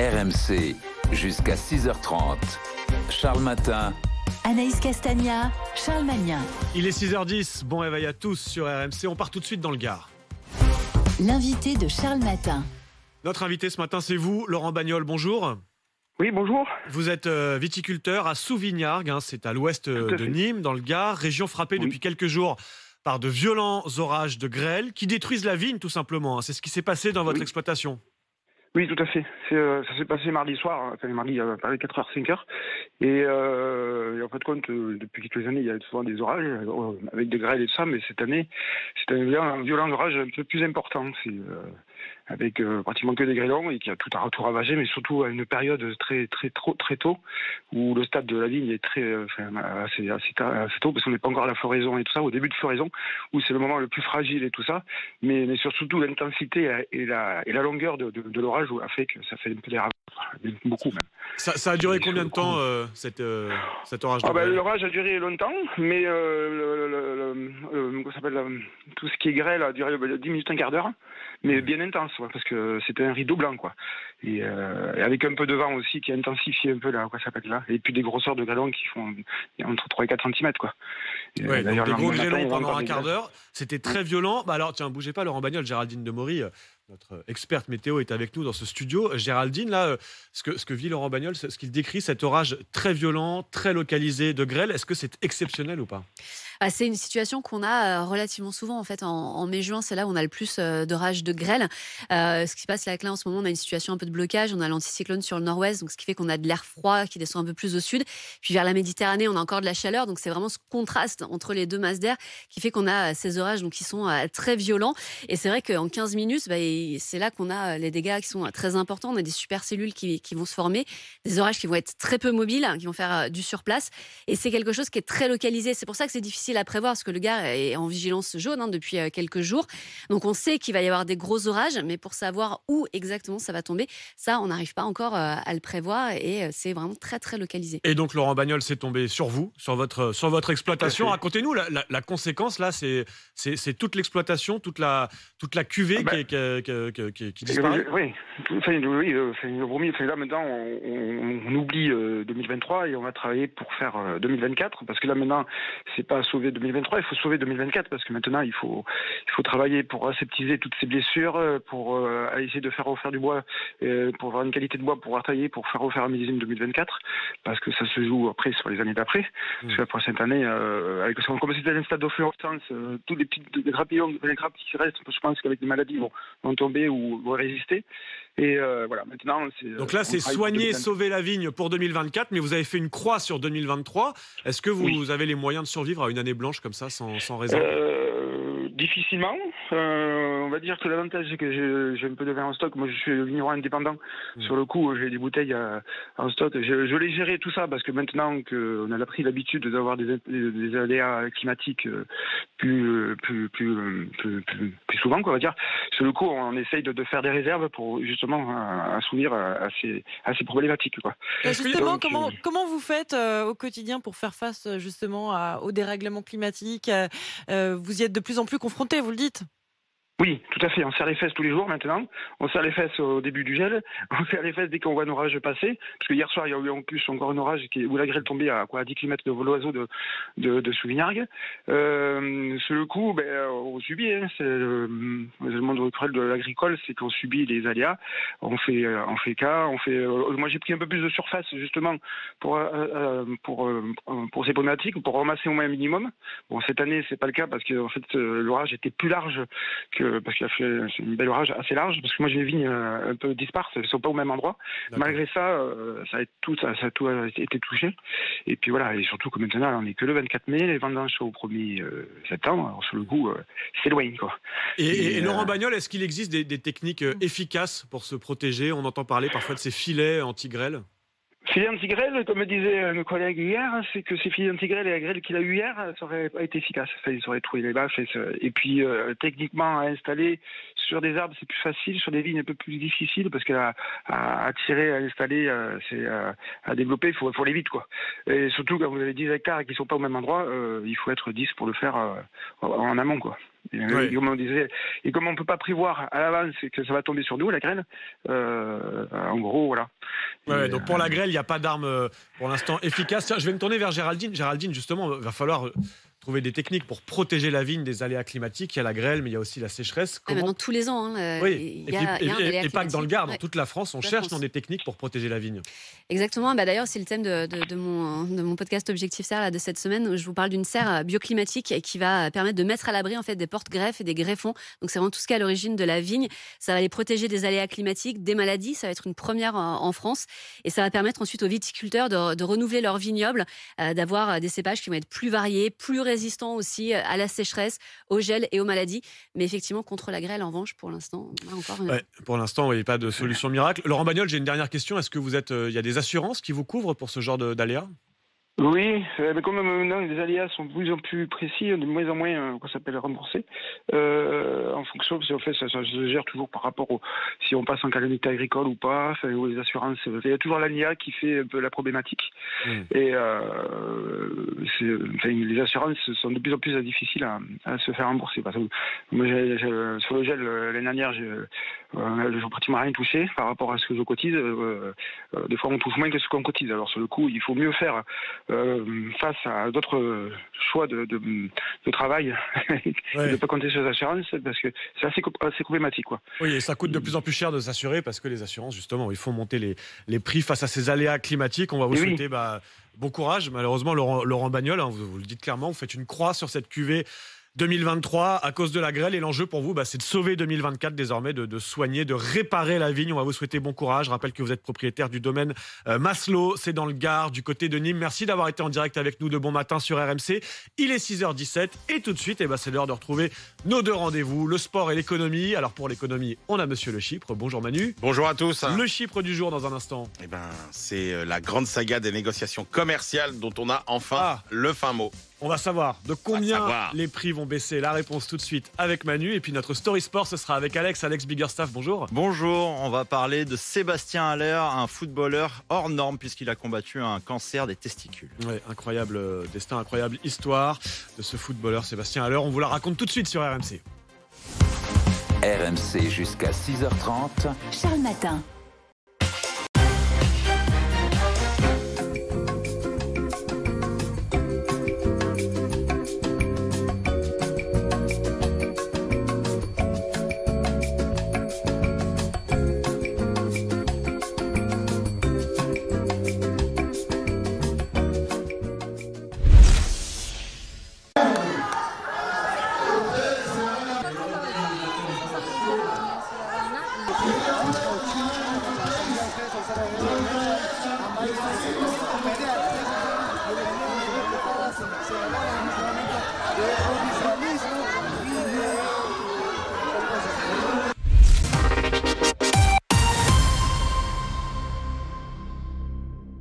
RMC, jusqu'à 6h30. Charles Matin. Anaïs Castagna, Charles Magnin. Il est 6h10, bon réveil à tous sur RMC, on part tout de suite dans le Gard. L'invité de Charles Matin. Notre invité ce matin, c'est vous, Laurent Bagnol, bonjour. Oui, bonjour. Vous êtes viticulteur à Souvignargues, c'est à l'ouest de Nîmes, dans le Gard, région frappée depuis quelques jours par de violents orages de grêle qui détruisent la vigne tout simplement. C'est ce qui s'est passé dans votre exploitation. Oui, tout à fait. Ça s'est passé mardi soir, mardi à 4h, 5h. Et en fait, compte, depuis quelques années, il y a souvent des orages avec des grêles et tout ça, mais cette année, c'est un violent orage un peu plus important. C'est avec pratiquement que des grêlons et qui a tout ravagé, mais surtout à une période très tôt, où le stade de la vigne est assez tôt, parce qu'on n'est pas encore à la floraison et tout ça, au début de floraison, où c'est le moment le plus fragile et tout ça, mais surtout l'intensité et la longueur de l'orage a fait que ça fait un peu des ravages, beaucoup même. Ça a duré combien de temps cet orage de grêle? L'orage a duré longtemps, mais tout ce qui est grêle a duré 10 minutes, un quart d'heure, mais bien intense, parce que c'était un rideau blanc, et avec un peu de vent aussi qui a intensifié un peu et puis des grosseurs de grêlons qui font entre 3 et 4 cm, Ouais, donc des gros grêlons pendant un quart d'heure, c'était très violent. Alors tiens, bougez pas Laurent Bagnol, Géraldine Demory, notre experte météo, est avec nous dans ce studio. Géraldine, là, ce que vit Laurent Bagnol, ce qu'il décrit, cet orage très violent, très localisé de grêle, est-ce que c'est exceptionnel ou pas? C'est une situation qu'on a relativement souvent en fait en mai-juin, c'est là où on a le plus d'orages de grêle. Ce qui se passe là en ce moment, on a une situation un peu de blocage, on a l'anticyclone sur le nord-ouest, donc ce qui fait qu'on a de l'air froid qui descend un peu plus au sud. Puis vers la Méditerranée, on a encore de la chaleur, donc c'est vraiment ce contraste entre les deux masses d'air qui fait qu'on a ces orages qui sont très violents. Et c'est vrai qu'en 15 minutes, c'est là qu'on a les dégâts qui sont très importants. On a des supercellules qui vont se former, des orages qui vont être très peu mobiles, qui vont faire du surplace. Et c'est quelque chose qui est très localisé. C'est pour ça que c'est difficile à prévoir, parce que le Gard est en vigilance jaune depuis quelques jours. Donc on sait qu'il va y avoir des gros orages, mais pour savoir où exactement ça va tomber, ça on n'arrive pas encore à le prévoir, et c'est vraiment très très localisé. Et donc Laurent Bagnol, c'est tombé sur vous, sur votre exploitation. Racontez-nous la conséquence là, c'est toute l'exploitation, toute la cuvée qui disparaît. Oui, là maintenant on oublie 2023 et on va travailler pour faire 2024, parce que là maintenant c'est pas sauver 2023, il faut sauver 2024, parce que maintenant il faut travailler pour aseptiser toutes ces blessures, pour essayer de faire refaire du bois, pour avoir une qualité de bois, pour pouvoir tailler, pour faire refaire un millésime 2024, parce que ça se joue après sur les années d'après. Parce que pour cette année, comme c'était un stade d'offluence, tous les petits grappes qui restent, je pense qu'avec des maladies vont tomber ou vont résister. Et voilà, maintenant donc là c'est soigner, sauver la vigne pour 2024, mais vous avez fait une croix sur 2023. Est-ce que vous avez les moyens de survivre à une année blanche comme ça, sans raison? Difficilement. On va dire que l'avantage, c'est que j'ai un peu de vin en stock. Moi, je suis vigneron indépendant. Sur le coup, j'ai des bouteilles en stock. Je l'ai géré tout ça, parce que maintenant qu'on a pris l'habitude d'avoir des aléas climatiques plus souvent, on va dire. Sur le coup, on essaye de faire des réserves pour justement assouvir à ces problématiques, Justement, comment vous faites au quotidien pour faire face justement au dérèglement climatique? Vous y êtes de plus en plus confrontés, vous le dites? Oui, tout à fait. On serre les fesses tous les jours maintenant. On serre les fesses au début du gel. On serre les fesses dès qu'on voit un orage passer. Parce que hier soir, il y a eu en plus encore un orage où la grêle tombait à 10 km de l'oiseau de Souvignargues. Sur le coup, on subit. C'est le monde rural de l'agricole, c'est qu'on subit les aléas. On fait cas. Moi, j'ai pris un peu plus de surface justement pour ces problématiques, pour ramasser au moins un minimum. Bon, cette année, c'est pas le cas, parce que en fait, l'orage était plus large parce qu'il a fait une belle orage assez large, parce que moi j'ai des vignes un peu disparses, elles ne sont pas au même endroit. D'accord. Malgré ça, ça a tout été touché. Et puis voilà, et surtout que maintenant on n'est que le 24 mai, les vendanges sont au 1er septembre. Alors sur le coup, c'est loin, Et Laurent Bagnol, est-ce qu'il existe des techniques efficaces pour se protéger? On entend parler parfois de ces filets anti-grêle. Filet anti-grêle, comme me disait un collègue hier, c'est que ces filets anti-grêle et la grêle qu'il a eu hier, ça aurait pas été efficace. Ils auraient trouvé les bâches. Et puis, techniquement à installer sur des arbres, c'est plus facile. Sur des vignes, un peu plus difficile parce qu'à tirer, à installer, c'est à développer, il faut aller vite, quoi. Et surtout, quand vous avez 10 hectares et qu'ils ne sont pas au même endroit, il faut être 10 pour le faire en amont, quoi. Et comme on disait, et comme on ne peut pas prévoir à l'avance que ça va tomber sur nous, la grêle, en gros, voilà. Ouais, donc pour la grêle, il n'y a pas d'arme pour l'instant efficace. Tiens, je vais me tourner vers Géraldine. Géraldine, justement, il va falloir trouver des techniques pour protéger la vigne des aléas climatiques. Il y a la grêle, mais il y a aussi la sécheresse. Comment... tous les ans. Oui, et pas que dans le Gard, dans toute la France, on cherche dans des techniques pour protéger la vigne. Exactement. D'ailleurs, c'est le thème de mon podcast Objectif Serre là, de cette semaine, où je vous parle d'une serre bioclimatique qui va permettre de mettre à l'abri en fait, des porte-greffes et des greffons. Donc, c'est vraiment tout ce qui est à l'origine de la vigne. Ça va les protéger des aléas climatiques, des maladies. Ça va être une première en France. Et ça va permettre ensuite aux viticulteurs de renouveler leur vignoble, d'avoir des cépages qui vont être plus variés, plus résistants aussi à la sécheresse, au gel et aux maladies. Mais effectivement, contre la grêle, en revanche, pour l'instant, on a encore... pour l'instant, il n'y a pas de solution miracle. Laurent Bagnol, j'ai une dernière question. Est-ce que vous êtes... il y a des assurances qui vous couvrent pour ce genre d'aléas ? Oui, mais comme maintenant les aléas sont de plus en plus précis, de moins en moins remboursés, en fonction, parce qu'en fait ça se gère toujours par rapport si on passe en calamité agricole ou pas, ou les assurances. Il y a toujours l'ANIA qui fait un peu la problématique. Et les assurances sont de plus en plus difficiles à se faire rembourser. Parce que moi, sur le gel, l'année dernière, je n'ai pratiquement rien touché par rapport à ce que je cotise. Des fois, on touche moins que ce qu'on cotise. Alors sur le coup, il faut mieux faire face à d'autres choix de travail et de ne pas compter sur les assurances parce que c'est assez problématique, quoi. Oui, et ça coûte de plus en plus cher de s'assurer parce que les assurances, justement, ils font monter les prix face à ces aléas climatiques. On va vous souhaiter bon courage. Malheureusement, Laurent Bagnol, vous le dites clairement, vous faites une croix sur cette cuvée 2023 à cause de la grêle, et l'enjeu pour vous, c'est de sauver 2024 désormais, de soigner, de réparer la vigne. On va vous souhaiter bon courage. Je rappelle que vous êtes propriétaire du domaine Masselot, c'est dans le Gard, du côté de Nîmes. Merci d'avoir été en direct avec nous de Bon Matin sur RMC. Il est 6h17 et tout de suite, c'est l'heure de retrouver nos deux rendez-vous, le sport et l'économie. Alors pour l'économie, on a Monsieur Le Chypre. Bonjour Manu. Bonjour à tous. Le Chypre du jour dans un instant. C'est la grande saga des négociations commerciales dont on a enfin le fin mot. On va savoir de combien les prix vont baisser. La réponse tout de suite avec Manu. Et puis notre Story Sport, ce sera avec Alex Biggerstaff, bonjour. Bonjour, on va parler de Sébastien Haller, un footballeur hors norme puisqu'il a combattu un cancer des testicules. Ouais, incroyable destin, incroyable histoire de ce footballeur Sébastien Haller. On vous la raconte tout de suite sur RMC. RMC jusqu'à 6h30. Charles Matin.